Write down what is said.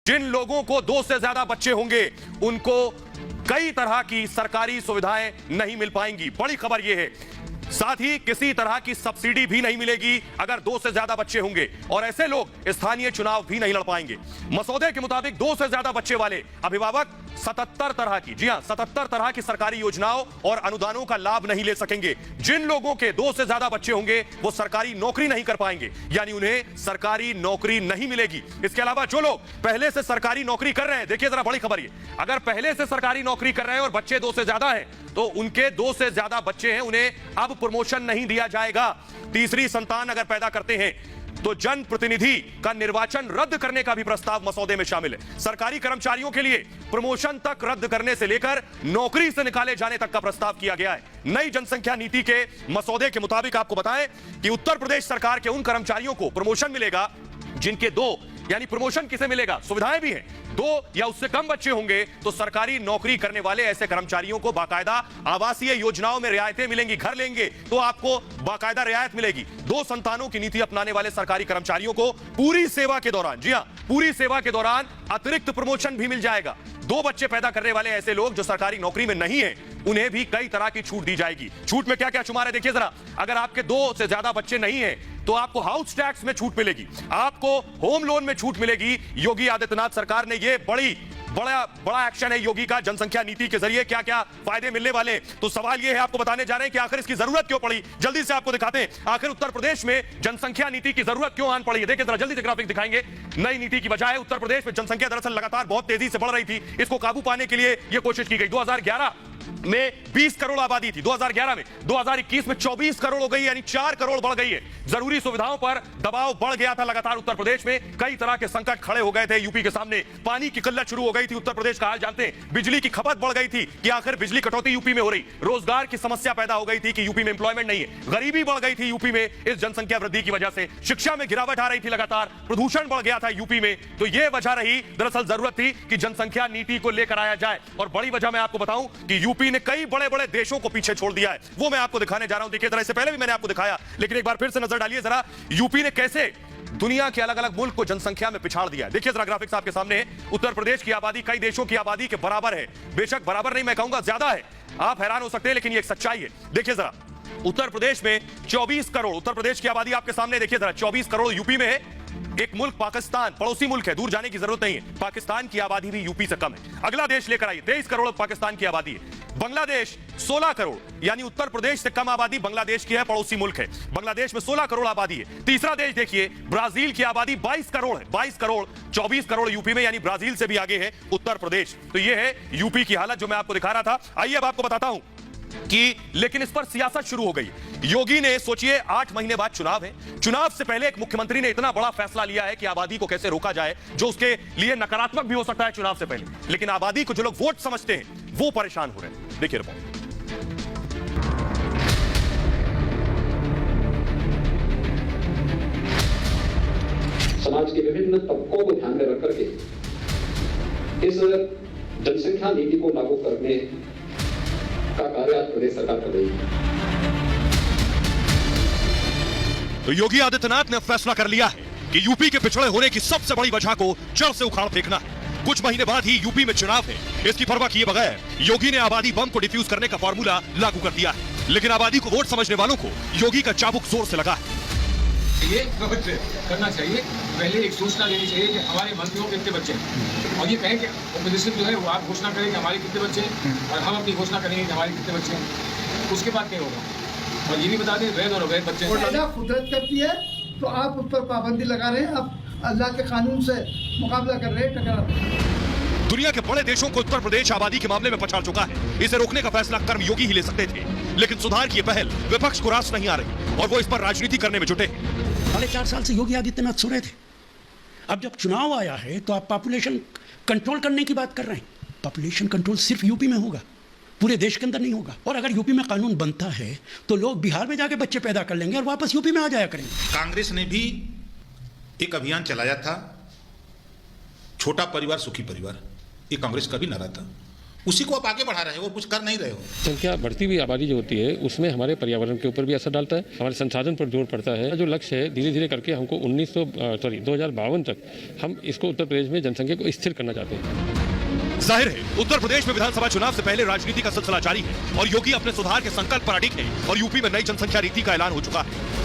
जिन लोगों को 2 से ज्यादा बच्चे होंगे उनको कई तरह की सरकारी सुविधाएं नहीं मिल पाएंगी। बड़ी खबर यह है, साथ ही किसी तरह की सब्सिडी भी नहीं मिलेगी अगर 2 से ज्यादा बच्चे होंगे, और ऐसे लोग स्थानीय चुनाव भी नहीं लड़ पाएंगे। मसौदे के मुताबिक 2 से ज्यादा बच्चे वाले अभिभावक 77 तरह की, जी हां 77 तरह की सरकारी योजनाओं और अनुदानों का लाभ नहीं ले सकेंगे। जिन लोगों के 2 से ज्यादा बच्चे होंगे वो सरकारी नौकरी नहीं कर पाएंगे, यानी उन्हें सरकारी नौकरी नहीं मिलेगी। इसके अलावा जो लोग पहले से सरकारी नौकरी कर रहे हैं, देखिए जरा बड़ी खबर ये, अगर पहले से सरकारी नौकरी कर रहे हैं और बच्चे 2 से ज्यादा हैं तो उनके 2 से ज्यादा बच्चे हैं, उन्हें अब प्रमोशन नहीं दिया जाएगा। तीसरी संतान अगर पैदा करते हैं तो जनप्रतिनिधि का निर्वाचन रद्द करने का भी प्रस्ताव मसौदे में शामिल है। सरकारी कर्मचारियों के लिए प्रमोशन तक रद्द करने से लेकर नौकरी से निकाले जाने तक का प्रस्ताव किया गया है। नई जनसंख्या नीति के मसौदे के मुताबिक आपको बताएं कि उत्तर प्रदेश सरकार के उन कर्मचारियों को प्रमोशन मिलेगा जिनके 2, यानी प्रमोशन किसे मिलेगा, सुविधाएं भी हैं, 2 या उससे कम बच्चे होंगे तो सरकारी नौकरी करने वाले ऐसे कर्मचारियों को बाकायदा आवासीय योजनाओं में रियायतें मिलेंगी। घर लेंगे तो आपको बाकायदा रियायत मिलेगी। 2 संतानों की नीति अपनाने वाले सरकारी कर्मचारियों को पूरी सेवा के दौरान, जी हां पूरी सेवा के दौरान अतिरिक्त प्रमोशन भी मिल जाएगा। 2 बच्चे पैदा करने वाले ऐसे लोग जो सरकारी नौकरी में नहीं है उन्हें भी कई तरह की छूट दी जाएगी। छूट में क्या क्या शुमार है देखिए जरा, अगर आपके 2 से ज्यादा बच्चे नहीं है तो आपको हाउस टैक्स में छूट मिलेगी, आपको होम लोन में छूट मिलेगी। योगी आदित्यनाथ सरकार ने ये बड़ा एक्शन है योगी का, जनसंख्या नीति के जरिए क्या क्या फायदे मिलने वाले। तो सवाल ये है, आपको बताने जा रहे हैं कि आखिर इसकी जरूरत क्यों पड़ी। जल्दी से आपको दिखाते हैं आखिर उत्तर प्रदेश में जनसंख्या नीति की जरूरत क्यों आन पड़ी है। देखिए जरा जल्दी से ग्राफिक दिखाएंगे। नई नीति की वजह है उत्तर प्रदेश में जनसंख्या दरअसल लगातार बहुत तेजी से बढ़ रही थी, इसको काबू पाने के लिए यह कोशिश की गई। 2011 में 20 करोड़ आबादी थी 2011 में, 2021 में 24 करोड़ हो गई, यानी 4 करोड़ बढ़ गई है। जरूरी सुविधाओं पर दबाव बढ़ गया था लगातार उत्तर प्रदेश में, कई तरह के संकट खड़े हो गए थे यूपी के सामने। पानी की किल्लत शुरू हो गई थी, उत्तर प्रदेश का हाल जानते हैं। बिजली की खपत बढ़ गई थी कि आखिर बिजली कटौती यूपी में हो रही, रोजगार की समस्या पैदा हो गई थी कि यूपी में एम्प्लॉयमेंट नहीं है, गरीबी बढ़ गई थी यूपी में इस जनसंख्या वृद्धि की वजह से, शिक्षा में गिरावट आ रही थी लगातार, प्रदूषण बढ़ गया था यूपी में। तो यह वजह रही, दरअसल जरूरत थी कि जनसंख्या नीति को लेकर आया जाए। और बड़ी वजह मैं आपको बताऊं कि यूपी ने कई बड़े बड़े देशों को पीछे छोड़ दिया है, वो मैं आपको दिखाने जा रहा हूं। देखिए जरा, इससे पहले भी मैंने आपको दिखाया, लेकिन एक बार फिर से नजर डालिए जरा, यूपी ने कैसे दुनिया के अलग अलग मुल्क को जनसंख्या में पिछाड़ दिया है। देखिए जरा ग्राफिक्स आपके सामने, उत्तर प्रदेश की आबादी कई देशों की आबादी के बराबर है, बेशक बराबर नहीं, मैं कहूंगा ज्यादा है। आप हैरान हो सकते हैं लेकिन ये एक सच्चाई है। देखिए जरा, उत्तर प्रदेश में 24 करोड़, उत्तर प्रदेश की आबादी आपके सामने देखिए जरा, 24 करोड़ यूपी में है। एक मुल्क पाकिस्तान, पड़ोसी मुल्क है, दूर जाने की जरूरत नहीं है, पाकिस्तान की आबादी भी यूपी से कम है। अगला देश लेकर आइए, 23 करोड़ पाकिस्तान की आबादी है। बांग्लादेश 16 करोड़, यानी उत्तर प्रदेश से कम आबादी बांग्लादेश की है, पड़ोसी मुल्क है। बांग्लादेश में 16 करोड़ आबादी है। तीसरा देश देखिए, ब्राजील की आबादी 22 करोड़ है, 22 करोड़, 24 करोड़ यूपी में, यानी ब्राजील से भी आगे है उत्तर प्रदेश। तो यह है यूपी की हालत जो मैं आपको दिखा रहा था। आइए अब आपको बताता हूं कि लेकिन इस पर सियासत शुरू हो गई। योगी ने, सोचिए 8 महीने बाद चुनाव है, चुनाव से पहले एक मुख्यमंत्री ने इतना बड़ा फैसला लिया है कि आबादी को कैसे रोका जाए, जो उसके लिए नकारात्मक भी हो सकता है चुनाव से पहले, लेकिन आबादी को जो लोग वोट समझते हैं वो परेशान हो रहे हैं। देखिए रिपोर्ट। समाज के विभिन्न तबकों को ध्यान में रख करके इस जनसंख्या नीति को लागू करने का कार्य प्रदेश सरकार कर रही है। तो योगी आदित्यनाथ ने फैसला कर लिया है कि यूपी के पिछड़े होने की सबसे बड़ी वजह को जड़ से उखाड़ फेंकना है। कुछ महीने बाद ही यूपी में चुनाव है, इसकी परवाह किए बगैर योगी ने आबादी बम को डिफ्यूज करने का फॉर्मूला लागू कर दिया है। लेकिन आबादी को वोट समझने वालों को योगी का चाबुक जोर से लगा है। ये करना चाहिए, पहले एक सूचना देनी चाहिए कि हमारे मंत्रियों के कितने बच्चे हैं, और ये कहें कि ओपोजिशन जो है वो आप घोषणा करें कि हमारे कितने बच्चे हैं, और हम अपनी घोषणा करेंगे कि हमारे कितने बच्चे हैं। उसके बाद क्या होगा, और ये भी बता दें वैध और अवैध बच्चे कुदरत करती है तो आप उस पर पाबंदी लगा रहे हैं, आप अल्लाह के कानून से मुकाबला कर रहे हैं, टकरा रहे हैं। दुनिया के बड़े देशों को उत्तर प्रदेश आबादी के मामले में पछाड़ चुका है। इसे रोकने का फैसला कर्म योगी ही ले सकते थे, लेकिन सुधार की पहल विपक्ष को रास नहीं आ रही और वो इस पर राजनीति करने में जुटे। 4.5 साल से योगी आदित्यनाथ सो रहे थे। अब जब चुनाव आया है तो आप पॉपुलेशन कंट्रोल करने की बात कर रहे हैं। पॉपुलेशन कंट्रोल सिर्फ यूपी में होगा, पूरे देश के अंदर नहीं होगा। और अगर यूपी में कानून बनता है तो लोग बिहार में जाके बच्चे पैदा कर लेंगे और वापस यूपी में आ जाया करेंगे। कांग्रेस ने भी एक अभियान चलाया था, छोटा परिवार सुखी परिवार, ये कांग्रेस का भी नारा था। उसी को आप आगे बढ़ा रहे हो और कुछ कर नहीं रहे हो। संख्या बढ़ती हुई आबादी जो होती है उसमें हमारे पर्यावरण के ऊपर भी असर डालता है, हमारे संसाधन पर जोर पड़ता है। जो लक्ष्य है धीरे धीरे करके हमको 2052 तक हम इसको उत्तर प्रदेश में जनसंख्या को स्थिर करना चाहते हैं। जाहिर है उत्तर प्रदेश में विधानसभा चुनाव से पहले राजनीति का सिलसिला जारी है और योगी अपने सुधार के संकल्प पर अडिग है और यूपी में नई जनसंख्या नीति का ऐलान हो चुका है।